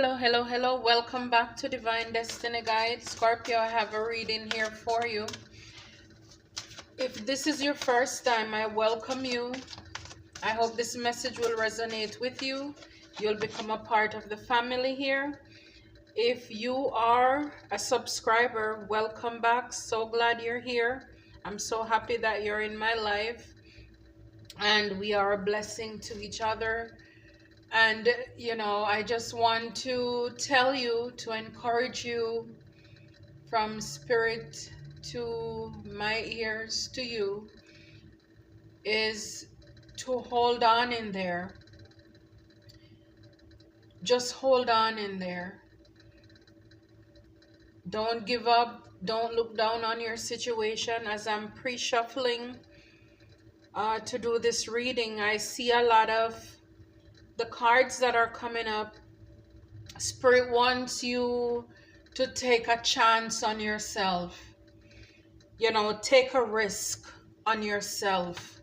Hello. Welcome back to Divine Destiny Guide. Scorpio, I have a reading here for you. If this is your first time, I welcome you. I hope this message will resonate with you. You'll become a part of the family here. If you are a subscriber, welcome back. So glad you're here. I'm so happy that you're in my life. And we are a blessing to each other. And, I just want to tell you, to encourage you from spirit to my ears to you, is to hold on in there. Just hold on in there. Don't give up. Don't look down on your situation. As I'm pre-shuffling to do this reading, I see a lot of the cards that are coming up. Spirit wants you to take a chance on yourself. Take a risk on yourself.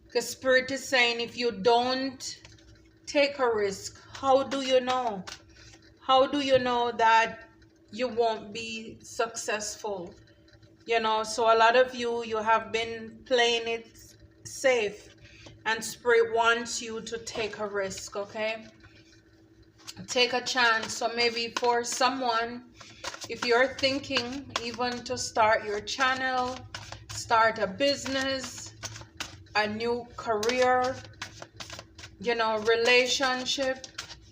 Because Spirit is saying, if you don't take a risk, how do you know? How do you know that you won't be successful? So a lot of you have been playing it safe. And Spirit wants you to take a risk, okay? Take a chance. So maybe for someone, if you're thinking even to start your channel, start a business, a new career, relationship,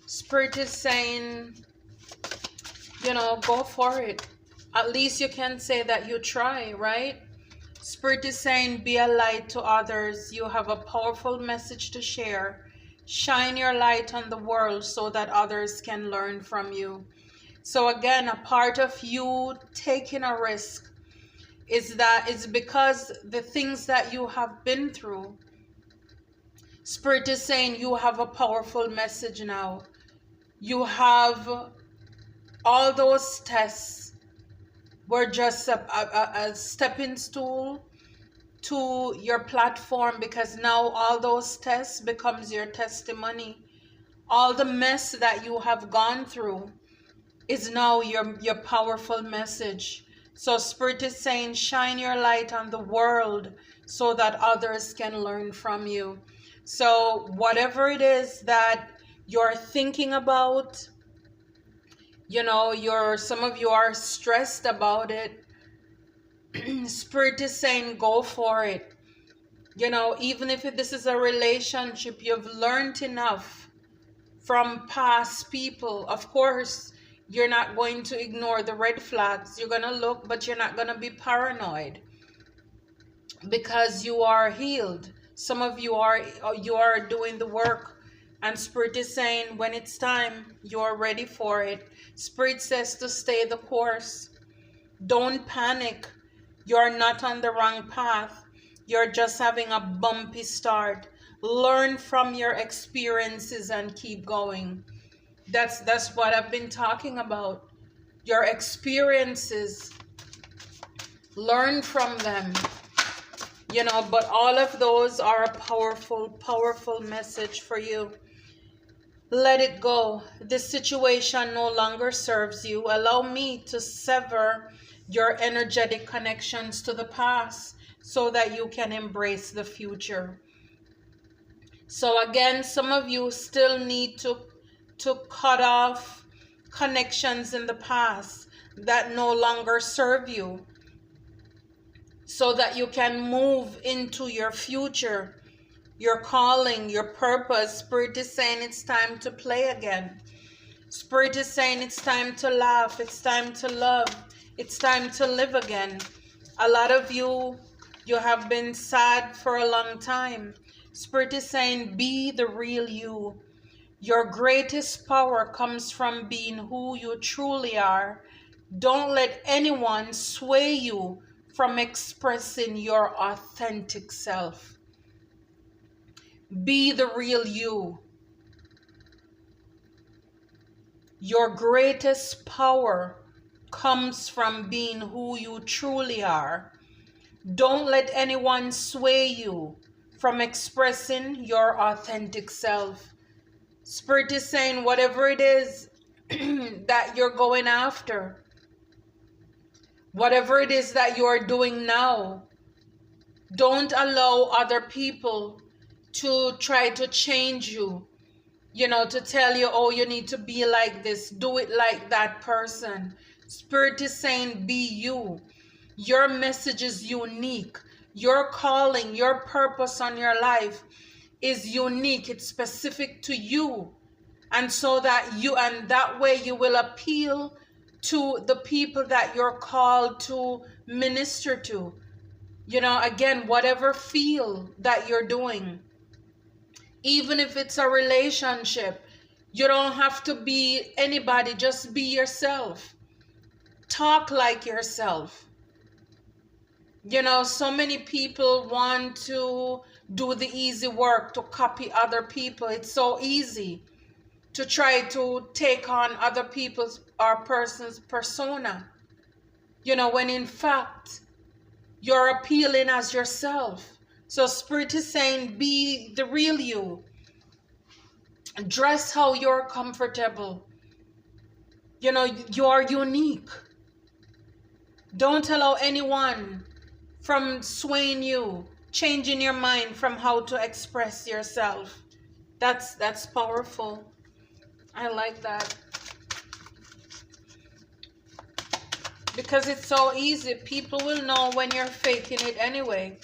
Spirit is saying, go for it. At least you can say that you try, right? Spirit is saying, be a light to others. You have a powerful message to share. Shine your light on the world so that others can learn from you. So again, a part of you taking a risk is that it's because the things that you have been through. Spirit is saying you have a powerful message now. You have all those tests were just a stepping stool to your platform, because now all those tests becomes your testimony. All the mess that you have gone through is now your powerful message. So Spirit is saying, shine your light on the world so that others can learn from you. So whatever it is that you're thinking about, some of you are stressed about it. Spirit is saying, go for it. Even if this is a relationship, you've learned enough from past people. Of course, you're not going to ignore the red flags. You're going to look, but you're not going to be paranoid, because you are healed. Some of you are doing the work. And Spirit is saying, when it's time, you're ready for it. Spirit says to stay the course. Don't panic. You're not on the wrong path. You're just having a bumpy start. Learn from your experiences and keep going. That's what I've been talking about. Your experiences. Learn from them. But all of those are a powerful message for you. Let it go. This situation no longer serves you. Allow me to sever your energetic connections to the past so that you can embrace the future. So again, some of you still need to cut off connections in the past that no longer serve you, so that you can move into your future, your calling, your purpose. Spirit is saying it's time to play again. Spirit is saying it's time to laugh. It's time to love. It's time to live again. A lot of you have been sad for a long time. Spirit is saying, be the real you. Your greatest power comes from being who you truly are. Don't let anyone sway you from expressing your authentic self. Be the real you. Your greatest power comes from being who you truly are. Don't let anyone sway you from expressing your authentic self. Spirit is saying, whatever it is that you're going after. Whatever it is that you're doing now, don't allow other people to try to change you, to tell you, oh, you need to be like this, do it like that person. Spirit is saying, be you. Your message is unique. Your calling, your purpose on your life is unique. It's specific to you. And so that way you will appeal to the people that you're called to minister to. Again, whatever field that you're doing, even if it's a relationship, you don't have to be anybody, just be yourself. Talk like yourself. So many people want to do the easy work, to copy other people. It's so easy to try to take on other people's or person's persona, when in fact you're appealing as yourself. So Spirit is saying, be the real you. Dress how you're comfortable. You're unique. Don't allow anyone from swaying you, changing your mind from how to express yourself. That's powerful. I like that. Because it's so easy. People will know when you're faking it anyway.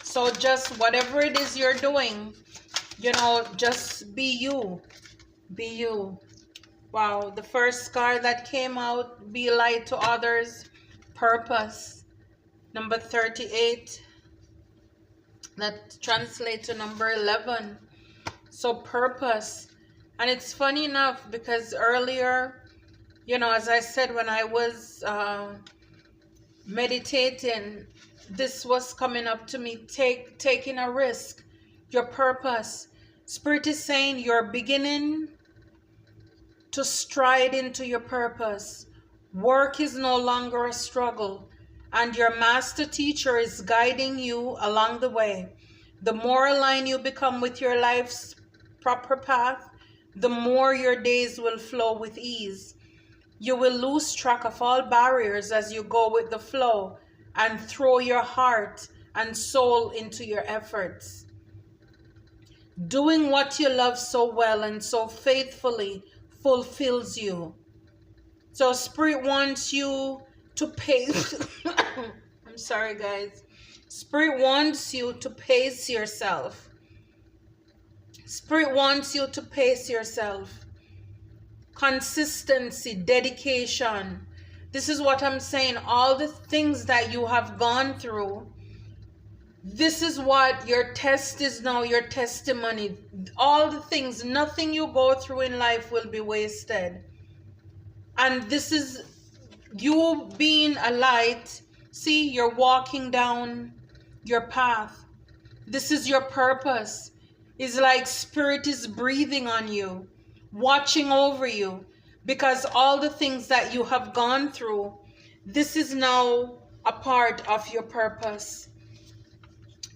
So just whatever it is you're doing, just be you. Be you. Wow. The first card that came out, be light to others. Purpose. Number 38. That translates to number 11. So purpose. And it's funny enough because earlier, as I said, when I was meditating, this was coming up to me, taking a risk, your purpose. Spirit is saying you're beginning to stride into your purpose. Work is no longer a struggle, and your master teacher is guiding you along the way. The more aligned you become with your life's proper path, the more your days will flow with ease. You will lose track of all barriers as you go with the flow and throw your heart and soul into your efforts. Doing what you love so well and so faithfully fulfills you. So Spirit wants you to pace. I'm sorry, guys. Spirit wants you to pace yourself. Spirit wants you to pace yourself. Consistency, dedication. This is what I'm saying. All the things that you have gone through, this is what your test is now, your testimony. All the things, nothing you go through in life will be wasted. And this is you being a light. See, you're walking down your path. This is your purpose. It's like Spirit is breathing on you, watching over you, because all the things that you have gone through, this is now a part of your purpose.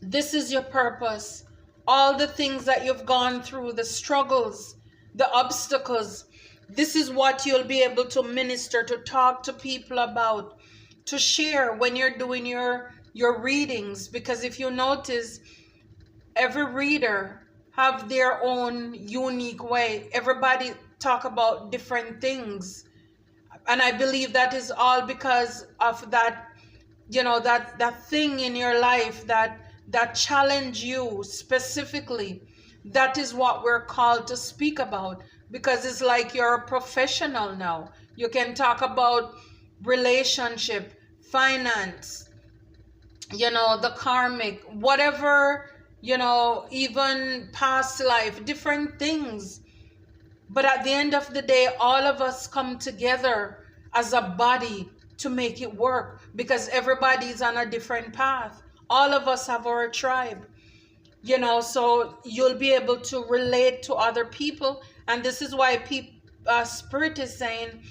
This is your purpose. All the things that you've gone through, the struggles, the obstacles, this is what you'll be able to minister, to talk to people about, to share when you're doing your readings. Because if you notice, every reader have their own unique way. Everybody talk about different things. And I believe that is all because of that, that thing in your life that challenge you specifically. That is what we're called to speak about, because it's like you're a professional now. You can talk about relationship, finance, the karmic, whatever, even past life, different things. But at the end of the day, all of us come together as a body to make it work, because everybody's on a different path. All of us have our tribe, so you'll be able to relate to other people. And this is why Spirit is saying,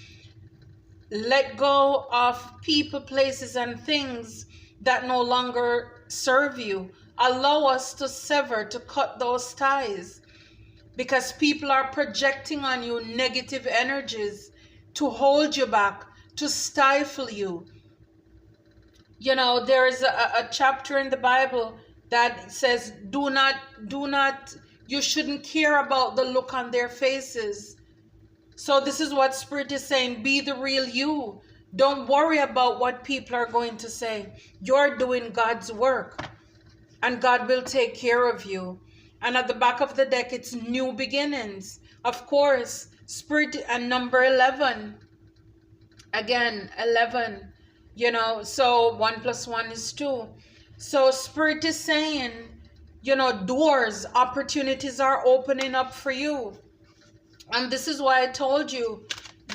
let go of people, places, and things that no longer serve you. Allow us to sever, to cut those ties, because people are projecting on you negative energies. to hold you back, to stifle you. You know, there is a chapter in the Bible that says, do not, you shouldn't care about the look on their faces. So this is what Spirit is saying. Be the real you. Don't worry about what people are going to say. You're doing God's work, and God will take care of you. And at the back of the deck, it's new beginnings. Of course, Spirit, and number 11. Again, 11. You know, so 1 + 1 is 2. So Spirit is saying, you know, doors, opportunities are opening up for you. And this is why I told you,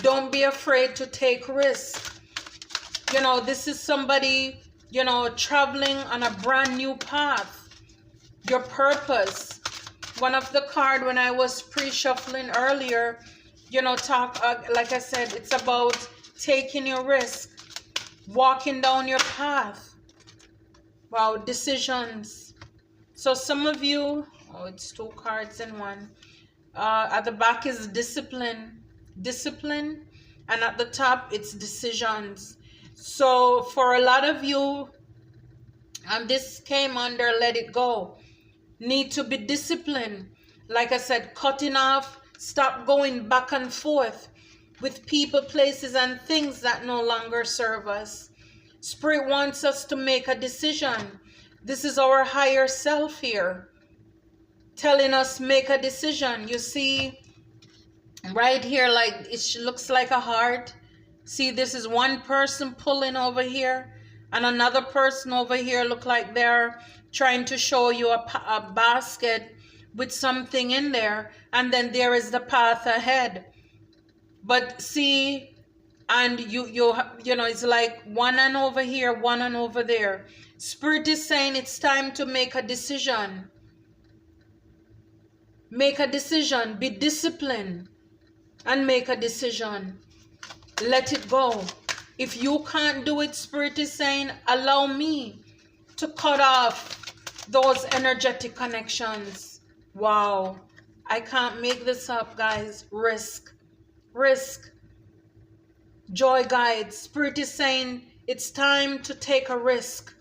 don't be afraid to take risks. You know, this is somebody, you know, traveling on a brand new path. Your purpose. One of the card when I was pre-shuffling earlier, you know, like I said, it's about taking your risk, walking down your path. Wow, decisions. So some of you, oh, it's 2 cards in one. At the back is discipline, and at the top it's decisions. So for a lot of you, and this came under let it go, need to be disciplined. Like I said, cutting off, stop going back and forth with people, places, and things that no longer serve us. Spirit wants us to make a decision. This is our higher self here telling us make a decision. You see right here, like it looks like a heart. See, this is one person pulling over here, and another person over here look like they're trying to show you a basket with something in there, and then there is the path ahead. But see, and you know, it's like one and over here, one and over there. Spirit is saying it's time to make a decision. Make a decision. Be disciplined and make a decision. Let it go. If you can't do it, Spirit is saying, allow me to cut off those energetic connections. Wow. I can't make this up, guys. Risk. Risk. Joy guides. Spirit is saying it's time to take a risk.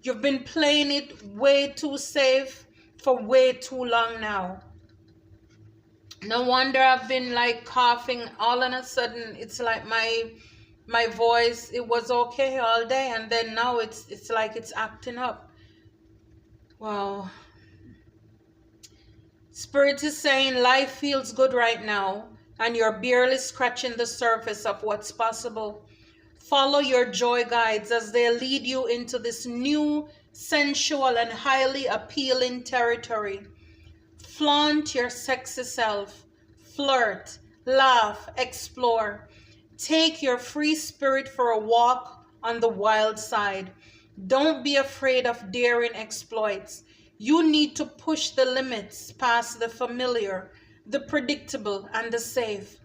You've been playing it way too safe for way too long now. No wonder I've been like coughing all of a sudden. It's like my voice, it was okay all day, and then now it's like it's acting up. Wow. Spirit is saying life feels good right now, and you're barely scratching the surface of what's possible. Follow your joy guides as they lead you into this new, sensual, and highly appealing territory. Flaunt your sexy self. Flirt, laugh, explore. Take your free spirit for a walk on the wild side. Don't be afraid of daring exploits. You need to push the limits past the familiar, the predictable, and the safe.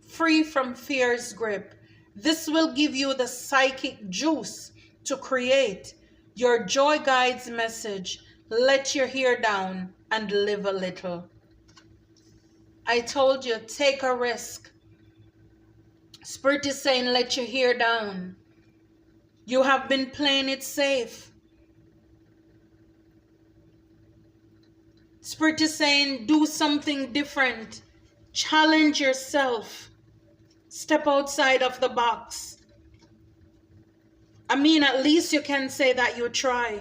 Free from fear's grip. This will give you the psychic juice to create. Your joy guides message. Let your hair down and live a little. I told you, take a risk. Spirit is saying, let your hair down. You have been playing it safe. Spirit is saying, do something different. Challenge yourself. Step outside of the box. I mean, at least you can say that you try.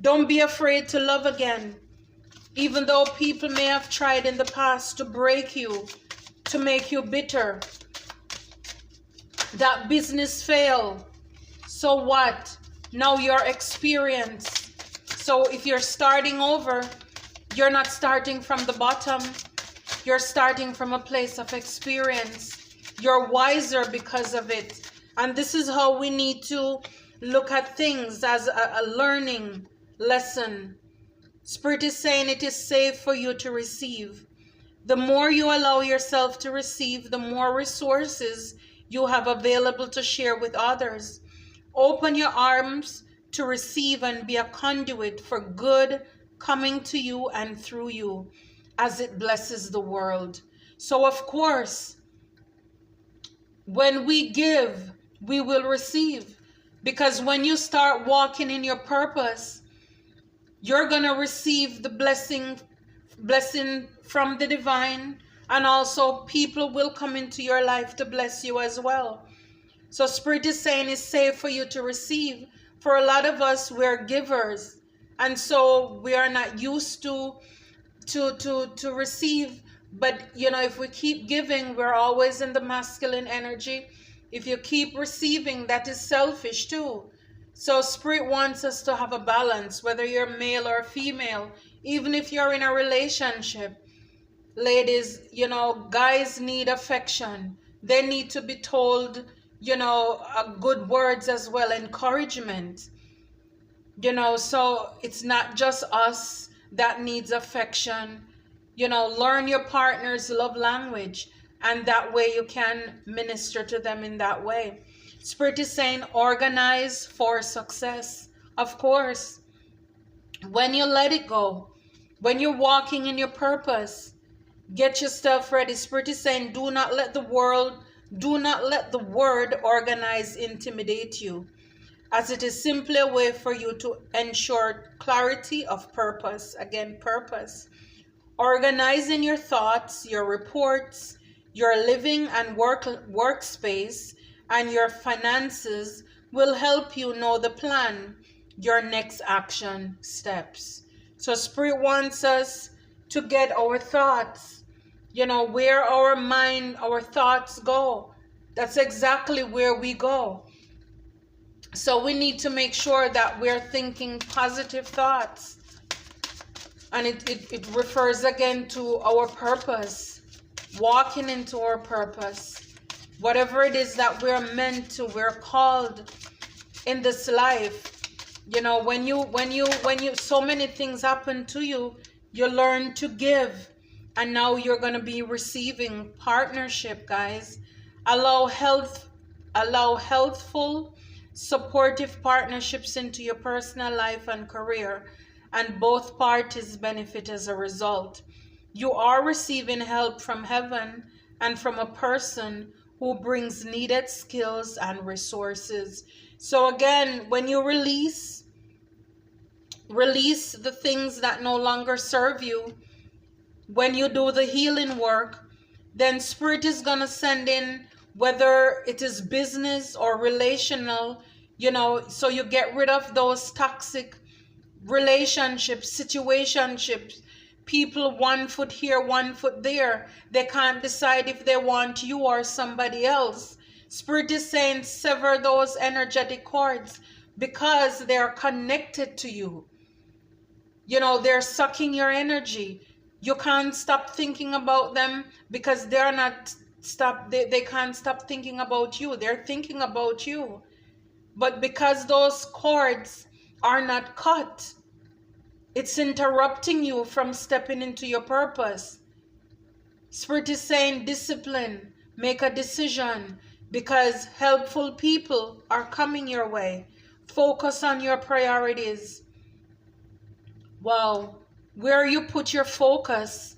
Don't be afraid to love again. Even though people may have tried in the past to break you, to make you bitter. That business failed. So what? Now you're experienced. So if you're starting over, you're not starting from the bottom. You're starting from a place of experience. You're wiser because of it. And this is how we need to look at things, as a learning lesson. Spirit is saying it is safe for you to receive. The more you allow yourself to receive, the more resources you have available to share with others. Open your arms to receive and be a conduit for good coming to you and through you as it blesses the world. So of course, When we give, we will receive. Because when you start walking in your purpose, you're going to receive the blessing from the divine, and also people will come into your life to bless you as well. So Spirit is saying it's safe for you to receive. For a lot of us, we're givers, and so we are not used to receive. But if we keep giving, we're always in the masculine energy. If you keep receiving, that is selfish too. So Spirit wants us to have a balance, whether you're male or female. Even if you're in a relationship, ladies, guys need affection. They need to be told, good words as well, encouragement. So it's not just us that needs affection. Learn your partner's love language, and that way you can minister to them in that way. Spirit is saying organize for success. Of course, when you let it go, when you're walking in your purpose, get yourself ready. Spirit is saying do not let the word organize intimidate you, as it is simply a way for you to ensure clarity of purpose. Again, purpose. Organizing your thoughts, your reports, your living and workspace, and your finances will help you know the plan, your next action steps. So Spirit wants us to get our thoughts, where our mind, our thoughts go. That's exactly where we go. So we need to make sure that we're thinking positive thoughts. And it refers again to our purpose, walking into our purpose. Whatever it is that we're meant to, we're called in this life. When you so many things happen to you, you learn to give. And now you're going to be receiving partnership, guys. Allow healthful, supportive partnerships into your personal life and career, and both parties benefit as a result. You are receiving help from heaven and from a person who brings needed skills and resources. So again, when you release the things that no longer serve you, when you do the healing work, then Spirit is going to send in, whether it is business or relational, so you get rid of those toxic relationships, situationships, people 1 foot here, 1 foot there. They can't decide if they want you or somebody else. Spirit is saying sever those energetic cords, because they're connected to you. They're sucking your energy. You can't stop thinking about them, because they can't stop thinking about you. They're thinking about you. But because those cords are not cut, it's interrupting you from stepping into your purpose. Spirit is saying discipline, make a decision, because helpful people are coming your way. Focus on your priorities. Wow. Where you put your focus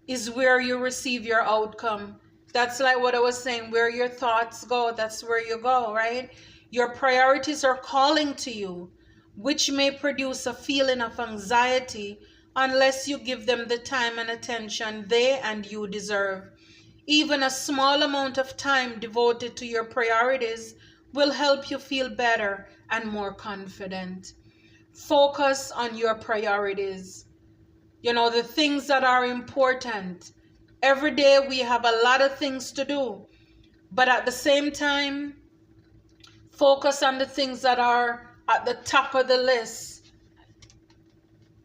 is where you receive your outcome. That's like what I was saying, where your thoughts go, that's where you go, right? Your priorities are calling to you, which may produce a feeling of anxiety unless you give them the time and attention they and you deserve. Even a small amount of time devoted to your priorities will help you feel better and more confident. Focus on your priorities. The things that are important. Every day we have a lot of things to do, but at the same time, focus on the things that are at the top of the list,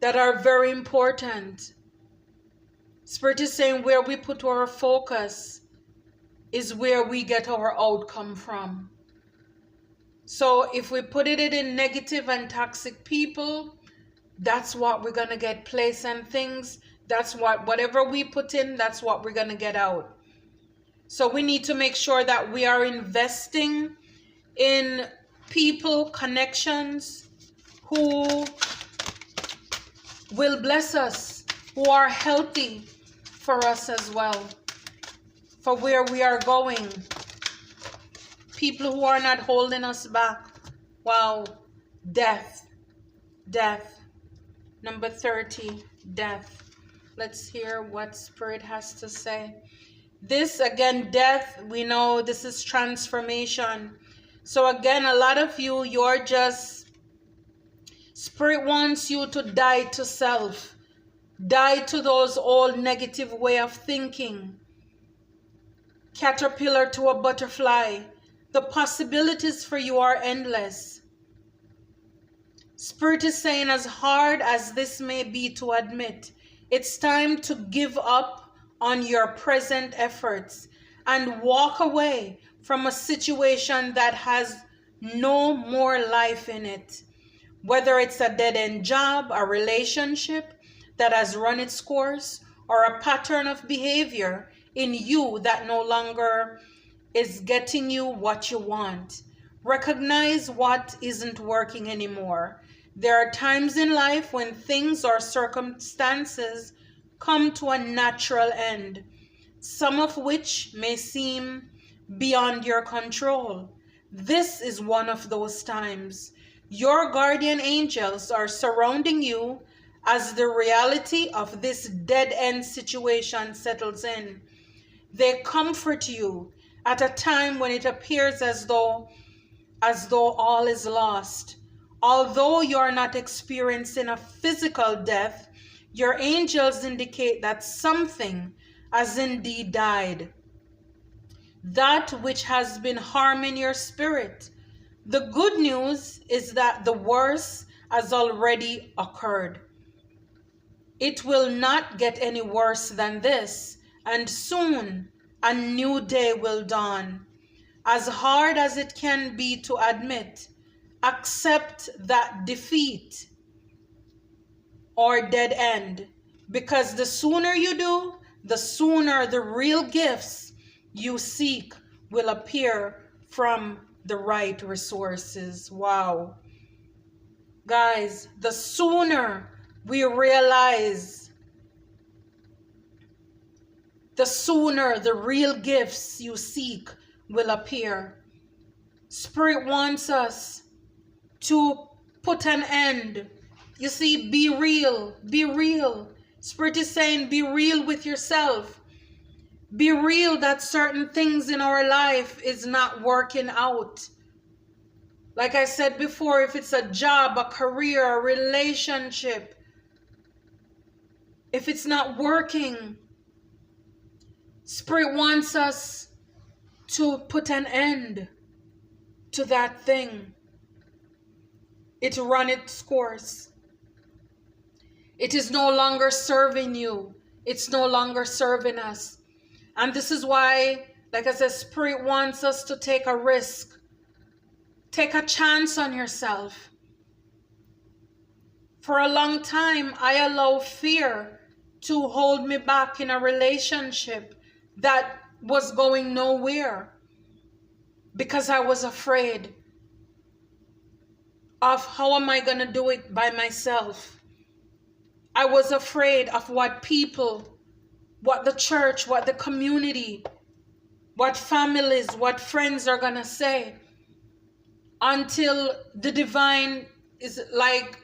that are very important. Spirit is saying where we put our focus is where we get our outcome from. So if we put it in negative and toxic people, that's what we're going to get. Place and things, that's whatever we put in, that's what we're going to get out. So we need to make sure that we are investing in people, connections who will bless us, who are healthy for us as well, for where we are going. People who are not holding us back. Wow. Death. Death. Number 30, death. Let's hear what Spirit has to say. This, again, death, we know this is transformation. So again, a lot of you, you're just, Spirit wants you to die to self. Die to those old negative way of thinking. Caterpillar to a butterfly. The possibilities for you are endless. Spirit is saying, as hard as this may be to admit, it's time to give up on your present efforts and walk away from a situation that has no more life in it. Whether it's a dead-end job, a relationship that has run its course, or a pattern of behavior in you that no longer is getting you what you want. Recognize what isn't working anymore. There are times in life when things or circumstances come to a natural end, some of which may seem beyond your control. This is one of those times. Your guardian angels are surrounding you as the reality of this dead-end situation settles in. They comfort you at a time when it appears as though all is lost. Although you are not experiencing a physical death, your angels indicate that something has indeed died. That which has been harming your spirit. The good news is that the worst has already occurred. It will not get any worse than this, and soon a new day will dawn. As hard as it can be to admit, accept that defeat or dead end, because the sooner you do, the sooner the real gifts you seek will appear from the right resources. Wow. Guys, the sooner we realize, the sooner the real gifts you seek will appear. Spirit wants us to put an end. You see, be real, be real. Spirit is saying, be real with yourself. Be real that certain things in our life is not working out. Like I said before, if it's a job, a career, a relationship, if it's not working, Spirit wants us to put an end to that thing. It run its course. It is no longer serving you. It's no longer serving us. And this is why, like I said, Spirit wants us to take a risk. Take a chance on yourself. For a long time, I allowed fear to hold me back in a relationship that was going nowhere because I was afraid of how am I going to do it by myself. I was afraid of what people, what the church, what the community, what families, what friends are going to say, until the divine is like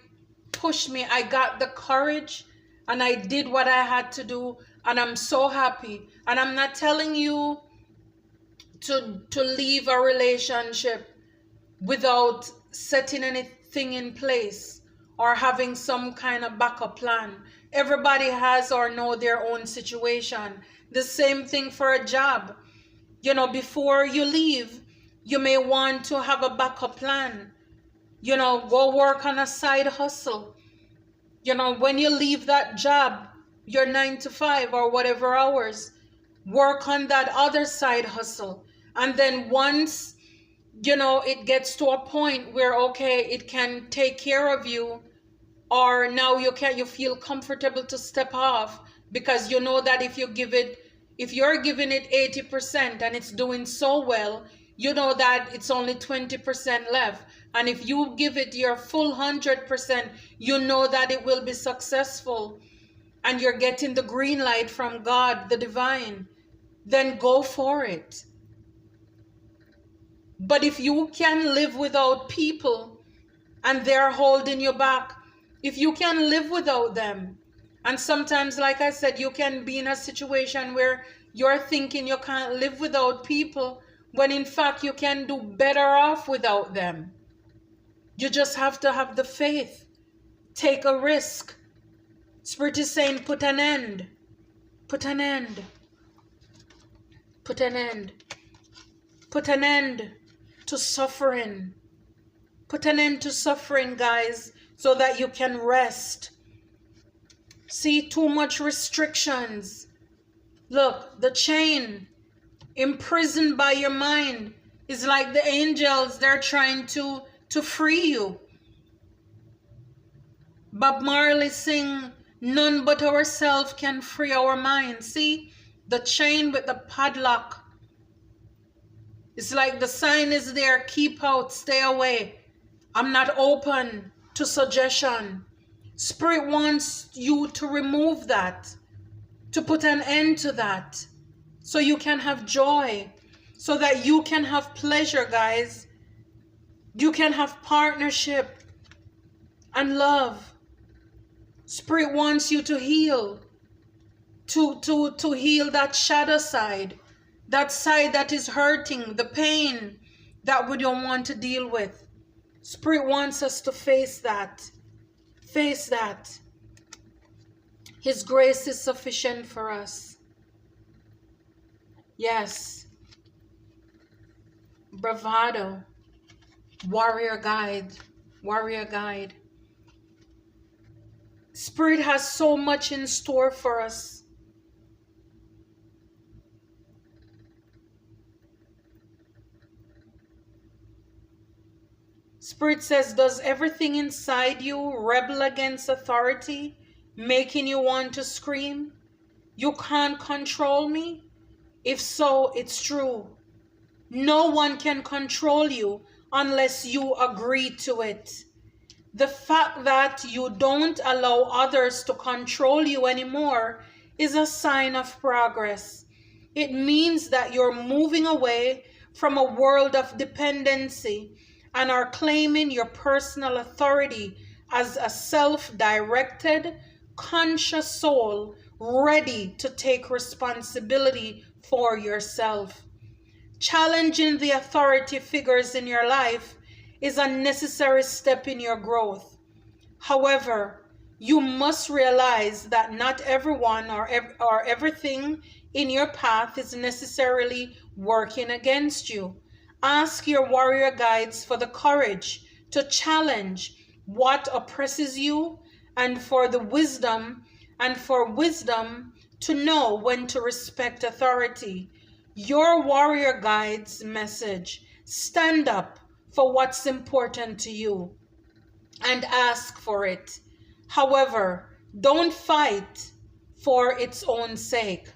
push me. I got the courage and I did what I had to do, and I'm so happy. And I'm not telling you to leave a relationship without setting anything in place or having some kind of backup plan. Everybody has or know their own situation. The same thing for a job. You know, before you leave, you may want to have a backup plan. You know, go work on a side hustle. You know, when you leave that job, your 9 to 5 or whatever hours, work on that other side hustle. And then once, you know, it gets to a point where, okay, it can take care of you, or now you feel comfortable to step off, because you know that if you're giving it 80% and it's doing so well, you know that it's only 20% left. And if you give it your full 100%, you know that it will be successful and you're getting the green light from God, the divine. Then go for it. But if you can live without people and they're holding you back, if you can live without them, and sometimes, like I said, you can be in a situation where you're thinking you can't live without people, when in fact you can do better off without them. You just have to have the faith. Take a risk. Spirit is saying, put an end. Put an end. Put an end. Put an end to suffering. Put an end to suffering, guys, so that you can rest. See, too much restrictions. Look, the chain imprisoned by your mind is like the angels. They're trying to free you. Bob Marley sing, none but ourselves can free our mind. See, the chain with the padlock. It's like the sign is there, keep out, stay away. I'm not open to suggestion. Spirit wants you to remove that, to put an end to that, so you can have joy, so that you can have pleasure, guys. You can have partnership and love. Spirit wants you to heal, to heal that shadow side, that side that is hurting, the pain that we don't want to deal with. Spirit wants us to face that. Face that. His grace is sufficient for us. Yes. Bravado. Warrior guide. Warrior guide. Spirit has so much in store for us. Spirit says, does everything inside you rebel against authority, making you want to scream? You can't control me? If so, it's true. No one can control you unless you agree to it. The fact that you don't allow others to control you anymore is a sign of progress. It means that you're moving away from a world of dependency and are claiming your personal authority as a self-directed, conscious soul ready to take responsibility for yourself. Challenging the authority figures in your life is a necessary step in your growth. However, you must realize that not everyone or everything in your path is necessarily working against you. Ask your warrior guides for the courage to challenge what oppresses you and for wisdom to know when to respect authority. Your warrior guides message: stand up for what's important to you and ask for it. However, don't fight for its own sake.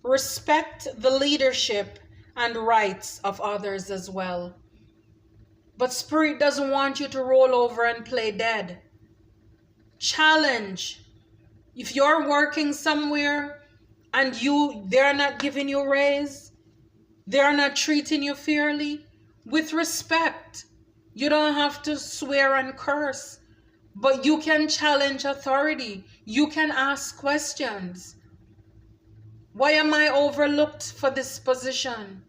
Respect the leadership and rights of others as well. But Spirit doesn't want you to roll over and play dead. Challenge. If you're working somewhere and they're not giving you a raise, they're not treating you fairly, with respect. You don't have to swear and curse, but you can challenge authority. You can ask questions. Why am I overlooked for this position?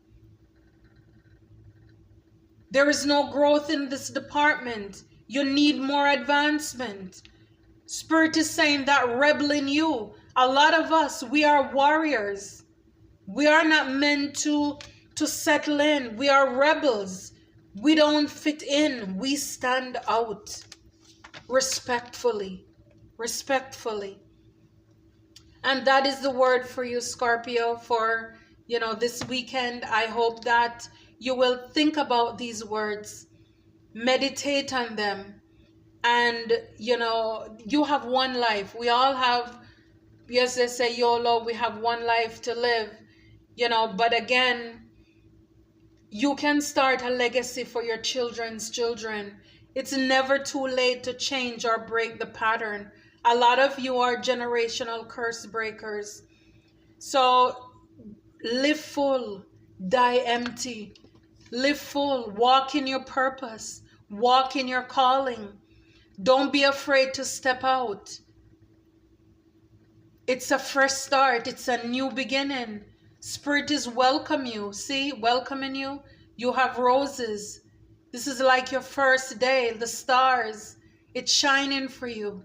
There is no growth in this department. You need more advancement. Spirit is saying that rebel in you. A lot of us, we are warriors. We are not meant to settle in. We are rebels. We don't fit in. We stand out respectfully. Respectfully. And that is the word for you, Scorpio, for, this weekend. I hope that you will think about these words, meditate on them. And, you have one life. We all have, yes, they say YOLO, we have one life to live, but again, you can start a legacy for your children's children. It's never too late to change or break the pattern. A lot of you are generational curse breakers. So live full, die empty. Live full. Walk in your purpose. Walk in your calling. Don't be afraid to step out. It's a fresh start. It's a new beginning. Spirit is welcome you. See, welcoming you. You have roses. This is like your first day. The stars. It's shining for you.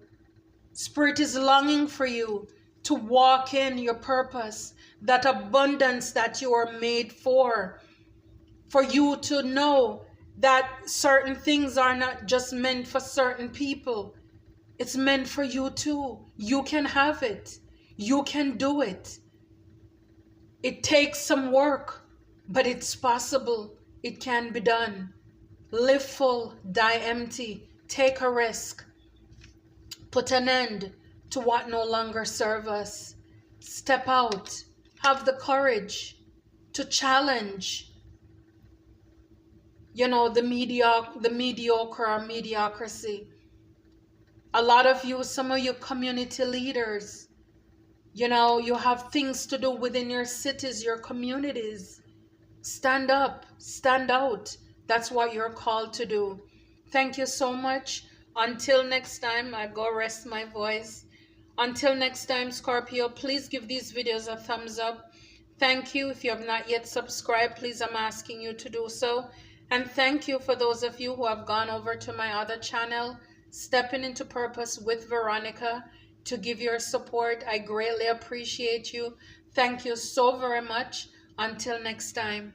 Spirit is longing for you to walk in your purpose. That abundance that you are made for. For you to know that certain things are not just meant for certain people. It's meant for you too. You can have it. You can do it. It takes some work, but it's possible. It can be done. Live full, die empty. Take a risk. Put an end to what no longer serves us. Step out. Have the courage to challenge, the mediocre or mediocrity. A lot of you, some of you community leaders, you have things to do within your cities, your communities. Stand up, stand out. That's what you're called to do. Thank you so much. Until next time, I go rest my voice. Until next time, Scorpio, please give these videos a thumbs up. Thank you. If you have not yet subscribed, please, I'm asking you to do so. And thank you for those of you who have gone over to my other channel, Stepping into Purpose with Veronica, to give your support. I greatly appreciate you. Thank you so very much. Until next time.